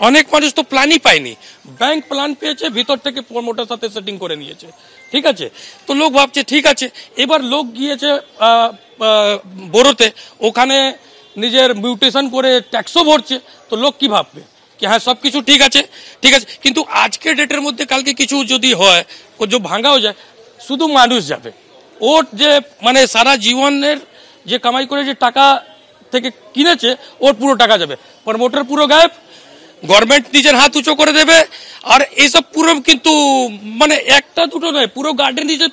অনেক মানুষ তো প্ল্যানই পায়নি, ব্যাংক প্ল্যান পেয়েছে, ভিতর থেকে প্রমোটার সাথে সেটিং করে নিয়েছে, ঠিক আছে। তো লোক ভাবছে ঠিক আছে, এবার লোক গিয়েছে বড়োতে, ওখানে নিজের মিউটেশন করে ট্যাক্সও ভরছে, তো লোক কি ভাববে कि हाँ सब কিছু ঠিক আছে, ঠিক আছে। কিন্তু আজকে ডেটের মধ্যে কালকে কিছু যদি হয়, যে ভাঙাও যায়, শুধু মানুষ যাবে, ওর যে মানে সারা জীবনের যে কামাই করে যে টাকা থেকে কিনেছে ওর পুরো টাকা যাবে, প্রমোটার পুরো গায়েব, গভর্নমেন্ট নিজের হাত উঁচু করে দেবে। আর এইসব পুরো কিন্তু মানে একটা দুটো নয়, পুরো গার্ডেন দিয়েছে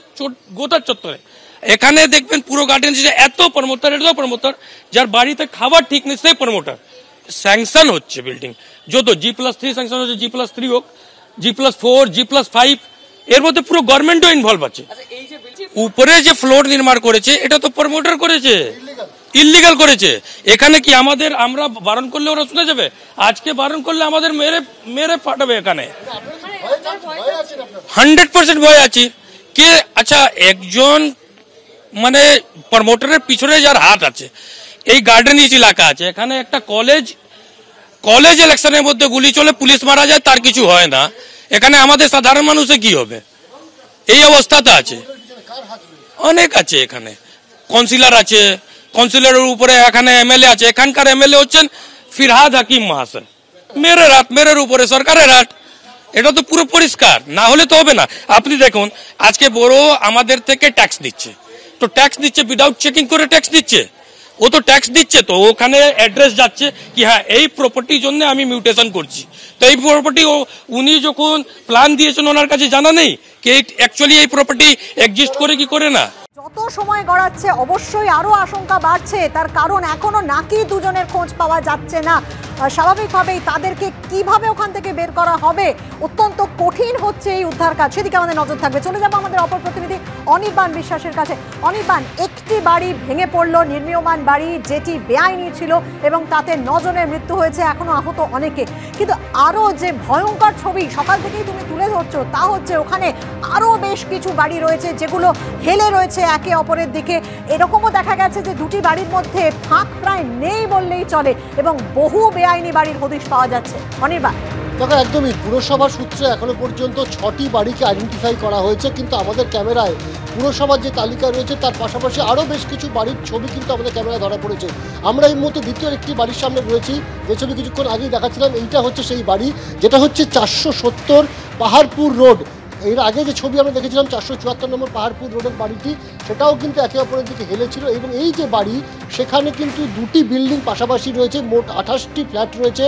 গোটার চত্বরে। এখানে দেখবেন পুরো গার্ডেন দিয়েছে, এত প্রমোটার যার বাড়িতে খাবার ঠিক নেই সেই প্রমোটার। স্যাংশন হচ্ছে বিল্ডিং, যত G+3 স্যাংশন হচ্ছে, G+3 হোক, G+4, G+5, এর মধ্যে পুরো গভর্নমেন্টও ইনভলভ আছে। উপরে যে ফ্লোর নির্মাণ করেছে এটা তো প্রমোটার করেছে, ইল্লিগাল করেছে। এখানে কি আমরা বারণ করলে ওরা শুনে যাবে? আজকে বারণ করলে আমাদের মেরে ফাটাবে। এখানে 100% ভয় আছে। কে আচ্ছা, একজন মানে প্রমোটারের পিছনে যার হাত আছে, এই গার্ডেন এলাকা আছে, এখানে একটা কলেজ ইলেকশনের মধ্যে গুলি চলে, পুলিশ মারা যায়, তার কিছু হয় না। এখানে আমাদের সাধারণ মানুষে কি হবে? এই অবস্থাতে আছে। অনেক আছে, এখানে কাউন্সিলর আছে, কাউন্সিলরের উপরে এখানে এমএলএ আছে। এখানকার এমএলএ হচ্ছেন ফিরহাদ হাকিম মহাশয়। মেরের উপরে সরকারের হাত। এটা তো পুরো পরিষ্কার, না হলে তো হবে না। আপনি দেখুন, আজকে বড় আমাদের থেকে ট্যাক্স দিচ্ছে, তো ট্যাক্স দিচ্ছে উইদাউট চেকিং করে ট্যাক্স দিচ্ছে। ও তো ট্যাক্স দিচ্ছে, তো ওখানে অ্যাড্রেস যাচ্ছে কি হ্যাঁ এই প্রপার্টির জন্য আমি মিউটেশন করছি। তো এই প্রপার্টি উনি যখন প্ল্যান দিয়েছেন ওনার কাছে জানা নেই কি অ্যাকচুয়ালি এই প্রপার্টি এক্সিস্ট করে কি করে না। যত সময় গড়াচ্ছে অবশ্যই আরো আশঙ্কা বাড়ছে, তার কারণ এখনো নাকি দুজনের খোঁজ পাওয়া যাচ্ছে না। স্বাভাবিকভাবেই তাদেরকে কিভাবে ওখান থেকে বের করা হবে, অত্যন্ত কঠিন হচ্ছে এই উদ্ধার কাজ, সেদিকে আমাদের নজর থাকবে। চলে যাবো আমাদের অপর প্রতিনিধি অনির্বাণ বিশ্বাসের কাছে। অনির্বাণ, একটি বাড়ি ভেঙে পড়লো, নির্মীয়মান বাড়ি, যেটি বেআইনি ছিল এবং তাতে 9 জনের মৃত্যু হয়েছে, এখনো আহত অনেকে। কিন্তু আরও যে ভয়ঙ্কর ছবি সকাল থেকেই তুমি তুলে ধরছো, তা হচ্ছে ওখানে আরও বেশ কিছু বাড়ি রয়েছে যেগুলো হেলে রয়েছে একে অপরের দিকে। এরকমও দেখা গেছে যে দুটি বাড়ির মধ্যে ফাঁক প্রায় নেই বললেই চলে এবং বহু বেআইনি বাড়ির হদিশ পাওয়া যাচ্ছে। অনির্বাণ, দেখো একদমই পুরসভার সূত্রে এখনো পর্যন্ত 6টি বাড়িকে আইডেন্টিফাই করা হয়েছে, কিন্তু আমাদের ক্যামেরায় পুরসভার যে তালিকা রয়েছে তার পাশাপাশি আরও বেশ কিছু বাড়ির ছবি কিন্তু আমাদের ক্যামেরায় ধরা পড়েছে। আমরা এই মুহূর্তে দ্বিতীয় একটি বাড়ির সামনে রয়েছি, যে ছবি কিছুক্ষণ আগেই দেখাচ্ছিলাম। এইটা হচ্ছে সেই বাড়ি, যেটা হচ্ছে 470 পাহাড়পুর রোড। এর আগে যে ছবি আমরা দেখেছিলাম 474 নম্বর পাহাড়পুর রোডের বাড়িটি, সেটাও কিন্তু একে অপরের দিকে হেলেছিল। এবং এই যে বাড়ি, সেখানে কিন্তু দুটি বিল্ডিং পাশাপাশি রয়েছে, মোট 28টি ফ্ল্যাট রয়েছে।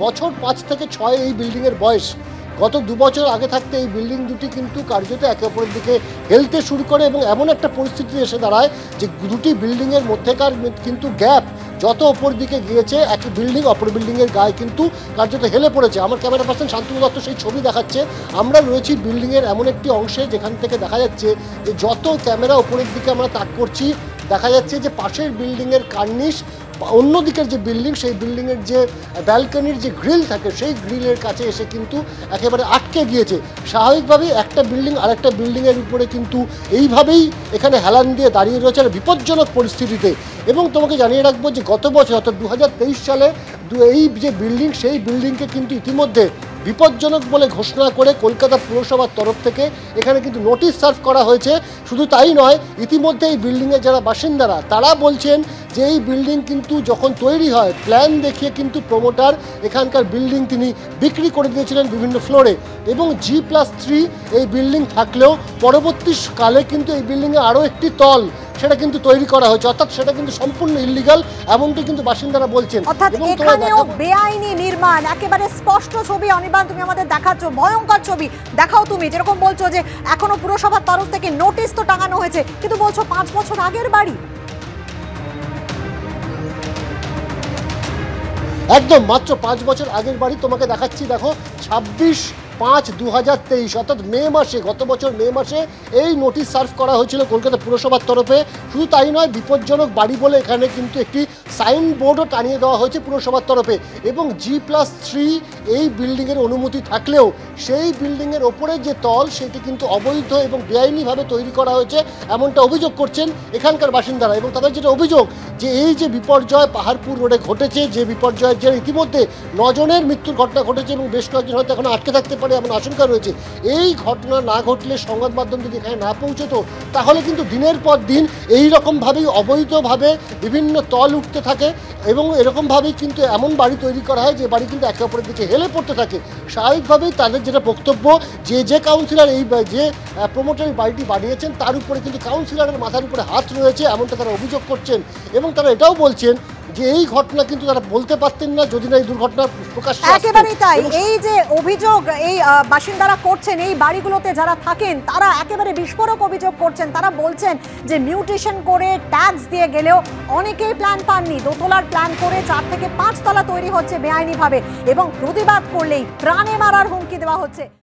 বছর 5 থেকে 6 এই বিল্ডিংয়ের বয়স। গত 2 বছর আগে থাকতে এই বিল্ডিং দুটি কিন্তু কার্যত একে অপরের দিকে হেলতে শুরু করে এবং এমন একটা পরিস্থিতি এসে দাঁড়ায় যে দুটি বিল্ডিংয়ের মধ্যেকার কিন্তু গ্যাপ যত ওপর দিকে গিয়েছে, এক বিল্ডিং অপর বিল্ডিংয়ের গায়ে কিন্তু কার্যত হেলে পড়েছে। আমার ক্যামেরা পার্সন শান্তনু দত্ত সেই ছবি দেখাচ্ছে। আমরা রয়েছি বিল্ডিংয়ের এমন একটি অংশে যেখান থেকে দেখা যাচ্ছে যে যত ক্যামেরা ওপরের দিকে আমরা তাক করছি, দেখা যাচ্ছে যে পাশের বিল্ডিংয়ের কার্নিশ, অন্যদিকের যে বিল্ডিং, সেই বিল্ডিংয়ের যে ব্যালকনির যে গ্রিল থাকে, সেই গ্রিলের কাছে এসে কিন্তু একেবারে আটকে গিয়েছে। স্বাভাবিকভাবেই একটা বিল্ডিং আরেকটা বিল্ডিংয়ের উপরে কিন্তু এইভাবেই এখানে হেলান দিয়ে দাঁড়িয়ে রয়েছে বিপজ্জনক পরিস্থিতিতে। এবং তোমাকে জানিয়ে রাখবো যে গত বছর অর্থাৎ 2023 সালে এই যে বিল্ডিং, সেই বিল্ডিংকে কিন্তু ইতিমধ্যে বিপজ্জনক বলে ঘোষণা করে কলকাতা পুরসভার তরফ থেকে এখানে কিন্তু নোটিশ সার্ভ করা হয়েছে। শুধু তাই নয়, ইতিমধ্যে এই বিল্ডিংয়ের যারা বাসিন্দারা তারা বলছেন যে এই বিল্ডিং কিন্তু যখন তৈরি হয় প্ল্যান দেখিয়ে কিন্তু প্রমোটার এখানকার বিল্ডিং তিনি বিক্রি করে দিয়েছিলেন বিভিন্ন ফ্লোরে। এবং G+3 এই বিল্ডিং থাকলেও পরবর্তী কালে কিন্তু এই বিল্ডিংয়ে আরও একটি তল সেটা কিন্তু তৈরি করা হয়েছে, অর্থাৎ সেটা কিন্তু সম্পূর্ণ ইল্লিগাল, এমনটি কিন্তু বাসিন্দারা বলছেন। অর্থাৎ এখানেও বেআইনি নির্মাণ, একেবারে স্পষ্ট ছবি। অনির্বাণ, তুমি আমাদের দেখাচ্ছ ভয়ঙ্কর ছবি, দেখাও তুমি। যেরকম বলছো যে এখনো পুরসভার তরফ থেকে নোটিশ তো টাঙানো হয়েছে, কিন্তু বলছো 5 বছর আগের বাড়ি। একদম মাত্র 5 বছর আগের বাড়ি তোমাকে দেখাচ্ছি। দেখো 26/5/2023 অর্থাৎ মে মাসে, গত বছর মে মাসে এই নোটিশ সার্ভ করা হয়েছিল কলকাতা পুরসভার তরফে। শুধু তাই নয়, বিপজ্জনক বাড়ি বলে এখানে কিন্তু একটি সাইনবোর্ডও টানিয়ে দেওয়া হয়েছে পুরসভার তরফে। এবং G+3 এই বিল্ডিংয়ের অনুমতি থাকলেও সেই বিল্ডিংয়ের ওপরে যে তল সেটি কিন্তু অবৈধ এবং বেআইনিভাবে তৈরি করা হয়েছে এমনটা অভিযোগ করছেন এখানকার বাসিন্দারা। এবং তাদের যেটা অভিযোগ যে এই যে বিপর্যয় পাহাড়পুর রোডে ঘটেছে, যে বিপর্যয়ের যে ইতিমধ্যে 9 জনের মৃত্যুর ঘটনা ঘটেছে এবং বেশ কয়েকজন হয়তো এখন আটকে থাকতে পারে এমন আশঙ্কা রয়েছে, এই ঘটনা না ঘটলে সংবাদ মাধ্যম যদি এখানে না পৌঁছতো তাহলে কিন্তু দিনের পর দিন এই রকমভাবেই অবৈধভাবে বিভিন্ন তল উঠতে থাকে এবং এরকমভাবেই কিন্তু এমন বাড়ি তৈরি করা হয় যে বাড়ি কিন্তু একে অপরের দিকে হেলে পড়তে থাকে। স্বাভাবিকভাবেই তাদের যেটা বক্তব্য যে কাউন্সিলর এই যে প্রমোটার বাড়িটি বানিয়েছেন তার উপরে কিন্তু কাউন্সিলরের মাথার উপরে হাত রয়েছে এমনটা তারা অভিযোগ করছেন। এবং তারা এটাও বলছেন যে এই ঘটনা কিন্তু তারা বলতে পারতেন না যদি না এই দুর্ঘটনা প্রকাশ্যে আসতো। একেবারেই তাই। এই যে অভিযোগ এই বাসিন্দারা করছেন, এই বাড়িগুলোতে যারা থাকেন তারা একেবারে বিস্ফোরক অভিযোগ করছেন। তারা বলছেন যে মিউটেশন করে ট্যাক্স দিয়ে গেলেও অনেকেই প্ল্যান পাননি, দোতলার প্ল্যান করে 4 থেকে 5 তলা তৈরি হচ্ছে বেআইনিভাবে এবং প্রতিবাদ করলেই প্রাণে মারার হুমকি দেওয়া হচ্ছে।